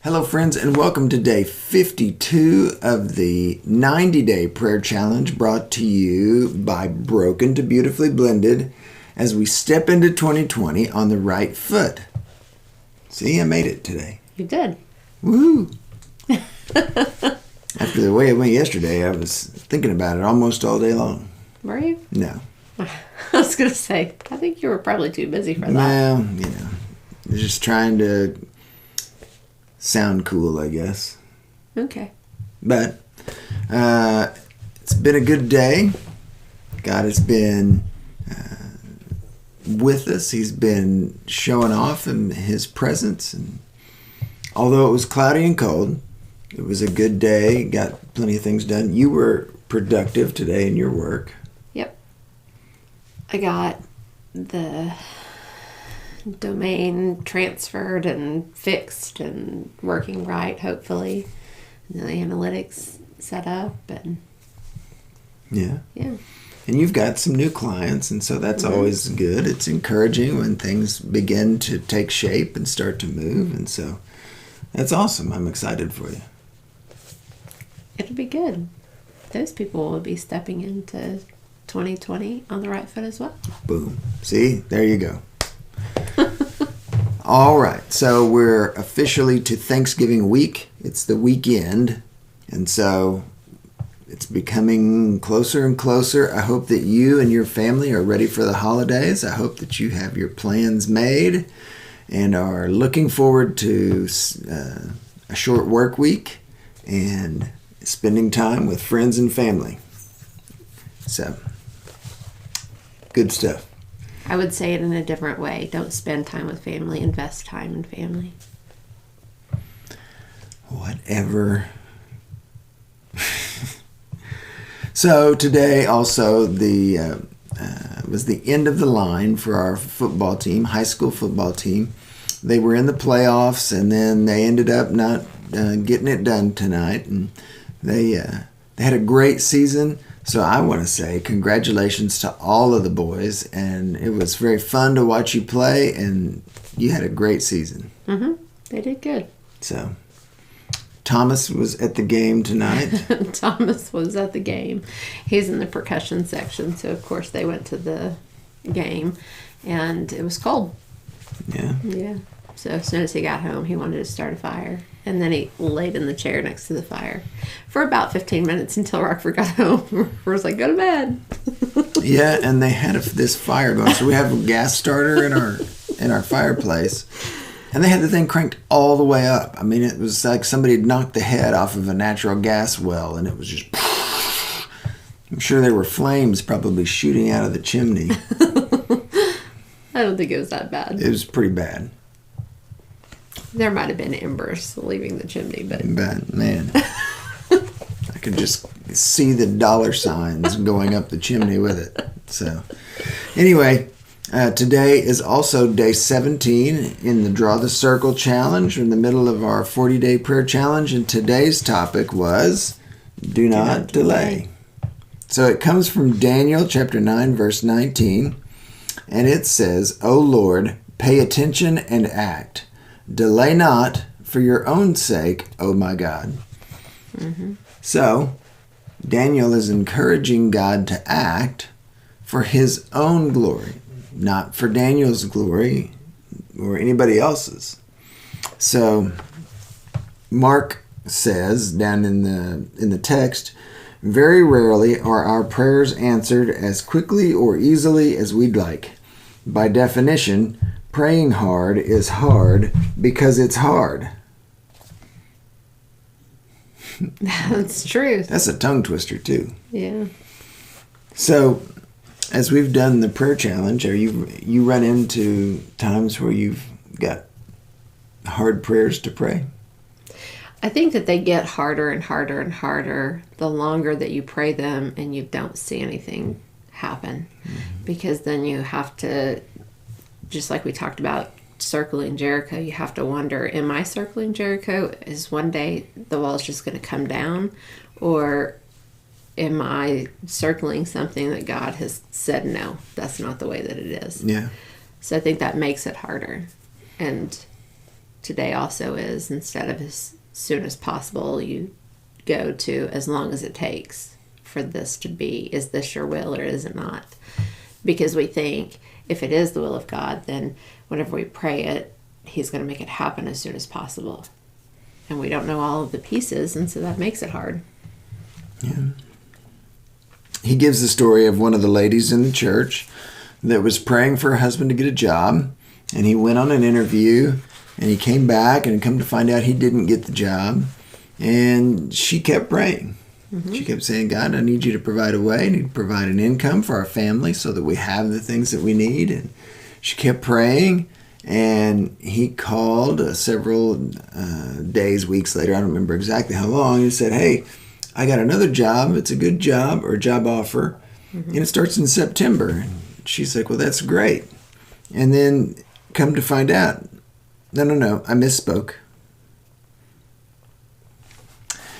Hello, friends, and welcome to day 52 of the 90-day prayer challenge brought to you by Broken to Beautifully Blended as we step into 2020 on the right foot. See, I made it today. You did. Woo! After the way it went yesterday, I was thinking about it almost all day long. Were you? No. I was going to say, I think you were probably too busy for that. Well, just trying to sound cool, I guess. Okay. But it's been a good day. God has been with us. He's been showing off in His presence. And although it was cloudy and cold, it was a good day. Got plenty of things done. You were productive today in your work. Yep. I got the domain transferred and fixed and working right, hopefully. And the analytics set up and Yeah. yeah. And you've got some new clients, and so that's always good. It's encouraging when things begin to take shape and start to move, and so that's awesome. I'm excited for you. It'll be good. Those people will be stepping into 2020 on the right foot as well. Boom. See? There you go. All right. So we're officially to Thanksgiving week. It's the weekend, and so it's becoming closer and closer. I hope that you and your family are ready for the holidays. I hope that you have your plans made and are looking forward to a short work week and spending time with friends and family. So, good stuff. I would say it in a different way. Don't spend time with family, invest time in family. Whatever. So today also was the end of the line for our football team, high school football team. They were in the playoffs, and then they ended up not getting it done tonight. And they had a great season. So I want to say congratulations to all of the boys, and it was very fun to watch you play, and you had a great season. Mm-hmm. They did good. So Thomas was at the game tonight. Thomas was at the game. He's in the percussion section, so of course they went to the game, and it was cold. Yeah. Yeah. So as soon as he got home, he wanted to start a fire. And then he laid in the chair next to the fire for about 15 minutes until Rockford got home. Rockford was like, go to bed. Yeah, and they had this fire going. So we have a gas starter in our fireplace. And they had the thing cranked all the way up. I mean, it was like somebody had knocked the head off of a natural gas well, and it was just... I'm sure there were flames probably shooting out of the chimney. I don't think it was that bad. It was pretty bad. There might have been embers leaving the chimney, but... Bad, man. I could just see the dollar signs going up the chimney with it. So, anyway... today is also day 17 in the Draw the Circle challenge. We're in the middle of our 40-day prayer challenge, and today's topic was Do Not Delay. So it comes from Daniel chapter 9, verse 19, and it says, O Lord, pay attention and act. Delay not for your own sake, O my God. Mm-hmm. So Daniel is encouraging God to act for his own glory, not for Daniel's glory or anybody else's. So Mark says down in the text, very rarely are our prayers answered as quickly or easily as we'd like. By definition, praying hard is hard because it's hard. That's true. That's a tongue twister too. Yeah. So as we've done the prayer challenge, are you run into times where you've got hard prayers to pray? I think that they get harder and harder and harder the longer that you pray them and you don't see anything happen. Mm-hmm. Because then you have to, just like we talked about circling Jericho, you have to wonder, am I circling Jericho? Is one day the wall is just going to come down? Or am I circling something that God has said, no, that's not the way that it is? Yeah. So I think that makes it harder. And today also is, instead of as soon as possible, you go to as long as it takes for this to be. Is this your will or is it not? Because we think if it is the will of God, then whenever we pray it, he's going to make it happen as soon as possible. And we don't know all of the pieces, and so that makes it hard. Yeah. He gives the story of one of the ladies in the church that was praying for her husband to get a job, and he went on an interview, and he came back and come to find out he didn't get the job, and she kept praying. Mm-hmm. She kept saying, God, I need you to provide a way. I need to provide an income for our family so that we have the things that we need. And she kept praying, and he called several days, weeks later. I don't remember exactly how long. He said, hey, I got another job. It's a good job or a job offer, and it starts in September. And she's like, well, that's great. And then come to find out, no, I misspoke.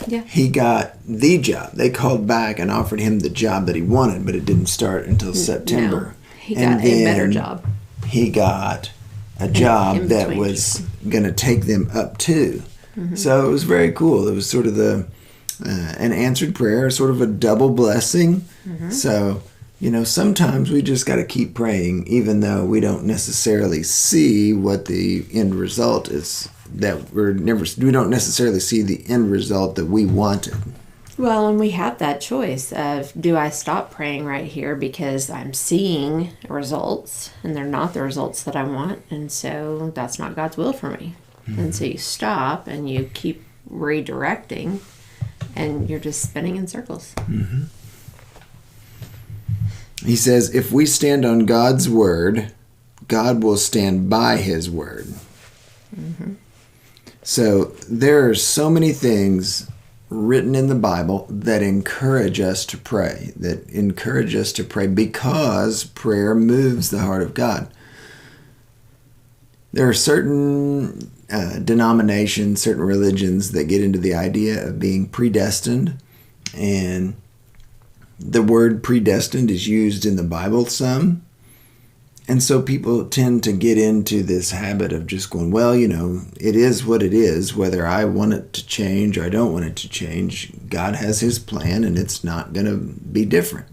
Yeah. He got the job. They called back and offered him the job that he wanted, but it didn't start until September. No, he got a better job. He got a job that was going to take them up too. Mm-hmm. So it was very cool. It was sort of an answered prayer, sort of a double blessing. Mm-hmm. So, sometimes we just got to keep praying, even though we don't necessarily see what the end result is. We don't necessarily see the end result that we wanted. Well, and we have that choice of, do I stop praying right here because I'm seeing results and they're not the results that I want, and so that's not God's will for me. Mm-hmm. And so you stop and you keep redirecting, and you're just spinning in circles. Mm-hmm. He says, if we stand on God's word, God will stand by his word. Mm-hmm. So there are so many things written in the Bible that encourage us to pray, because prayer moves the heart of God. There are certain denominations, certain religions that get into the idea of being predestined, and the word predestined is used in the Bible some. And so people tend to get into this habit of just going, well, it is what it is, whether I want it to change or I don't want it to change. God has his plan, and it's not going to be different.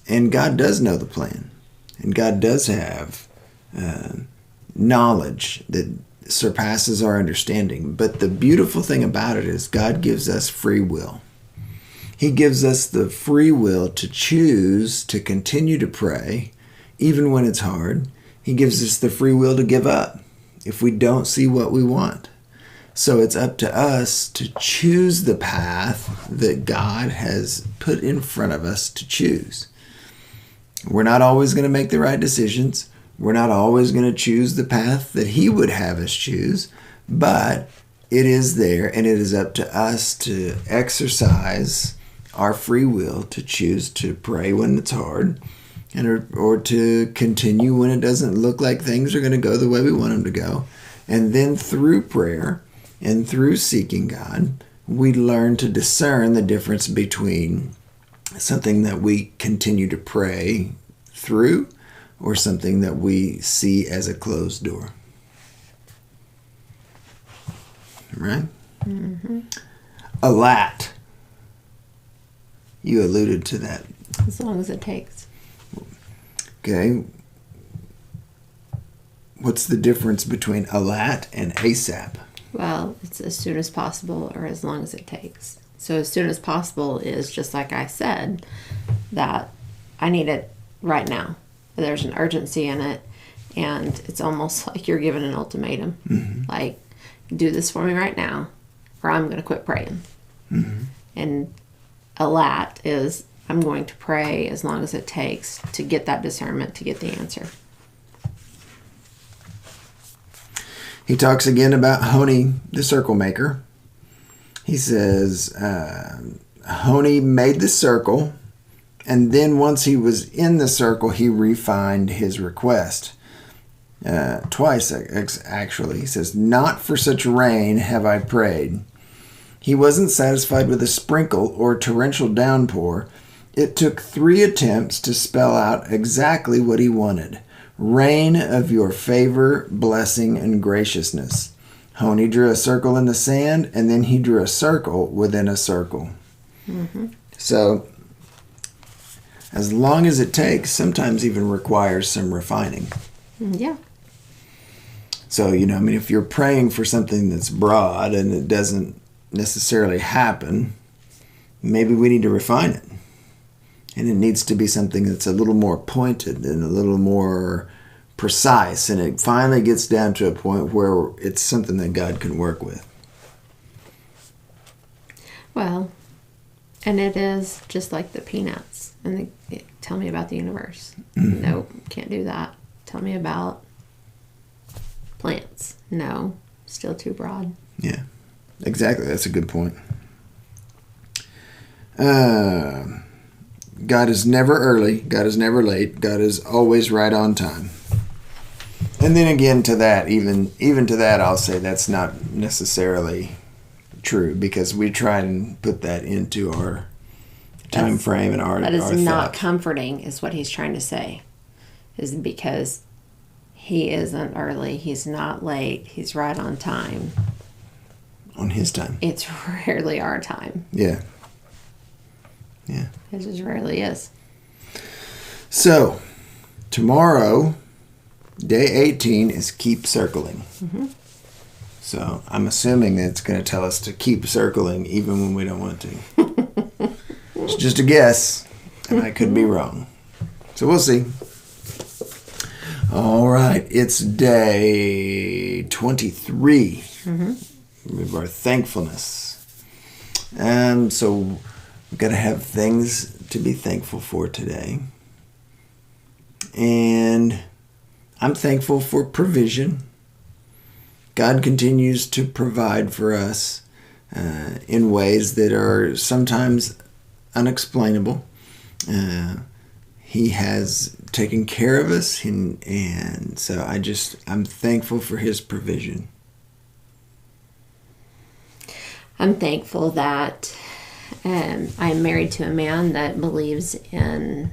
And God does know the plan. And God does have knowledge that surpasses our understanding. But the beautiful thing about it is God gives us free will. He gives us the free will to choose to continue to pray, even when it's hard. He gives us the free will to give up if we don't see what we want. So it's up to us to choose the path that God has put in front of us to choose. We're not always going to make the right decisions. We're not always going to choose the path that he would have us choose, but it is there, and it is up to us to exercise our free will to choose to pray when it's hard, or to continue when it doesn't look like things are going to go the way we want them to go. And then through prayer and through seeking God, we learn to discern the difference between something that we continue to pray through or something that we see as a closed door. Right? Mm-hmm. Alat. You alluded to that. As long as it takes. Okay. What's the difference between alat and ASAP? Well, it's as soon as possible or as long as it takes. So as soon as possible is just like I said, that I need it right now. There's an urgency in it, and it's almost like you're given an ultimatum. Mm-hmm. Like, do this for me right now, or I'm going to quit praying. Mm-hmm. And alat is, I'm going to pray as long as it takes to get that discernment, to get the answer. He talks again about Honi, the circle maker. He says, Honi made the circle, and then once he was in the circle, he refined his request. Twice, actually. He says, not for such rain have I prayed. He wasn't satisfied with a sprinkle or torrential downpour. It took 3 attempts to spell out exactly what he wanted. Rain of your favor, blessing, and graciousness. Honi drew a circle in the sand, and then he drew a circle within a circle. Mm-hmm. So, as long as it takes, sometimes even requires some refining. Yeah. So, if you're praying for something that's broad and it doesn't necessarily happen, maybe we need to refine it. And it needs to be something that's a little more pointed and a little more precise. And it finally gets down to a point where it's something that God can work with. Well, and it is just like the peanuts. And tell me about the universe. Mm-hmm. Nope, can't do that. Tell me about plants. No, still too broad. Yeah, exactly. That's a good point. God is never early. God is never late. God is always right on time. And then again, to that, even to that, I'll say that's not necessarily true, because we try and put that into our time frame and our that is our not thought. Comforting, is what he's trying to say. Is because he isn't early. He's not late. He's right on time. On his time. It's rarely our time. Yeah. Yeah. It just rarely is. So, tomorrow, day 18 is keep circling. Mm-hmm. So, I'm assuming it's going to tell us to keep circling even when we don't want to. It's just a guess, and I could be wrong. So, we'll see. All right, it's day 23 of our thankfulness. So, we've got to have things to be thankful for today. And I'm thankful for provision. God continues to provide for us in ways that are sometimes unexplainable. He has taken care of us, and so I'm thankful for his provision. I'm thankful that I'm married to a man that believes in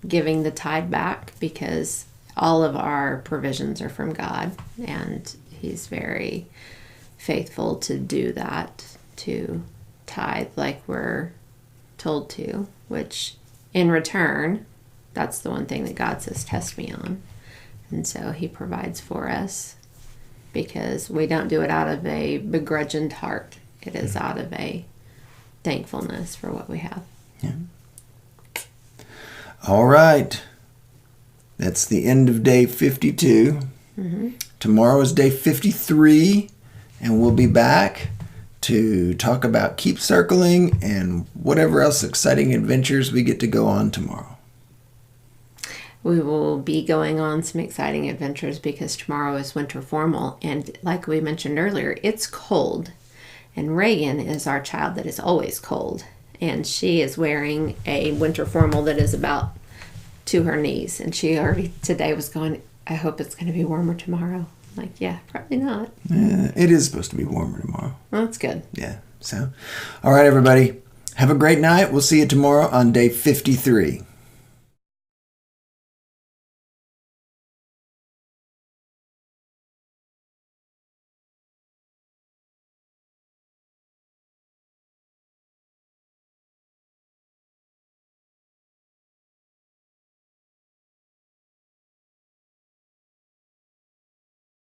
giving the tithe back, because all of our provisions are from God, and he's very faithful to do that, to tithe like we're told to, which in return, that's the one thing that God says, test me on. And so he provides for us, because we don't do it out of a begrudged heart. It is out of a thankfulness for what we have. Yeah. All right. That's the end of day 52. Mm-hmm. Tomorrow is day 53, and we'll be back to talk about keep circling and whatever else exciting adventures we get to go on tomorrow. We will be going on some exciting adventures, because tomorrow is winter formal, and like we mentioned earlier, it's cold. And Reagan is our child that is always cold, and she is wearing a winter formal that is about to her knees, and she already today was going, I hope it's going to be warmer tomorrow. I'm like, yeah, probably not. It is supposed to be warmer tomorrow. Well, that's good. Yeah. So, all right, everybody. Have a great night. We'll see you tomorrow on day 53.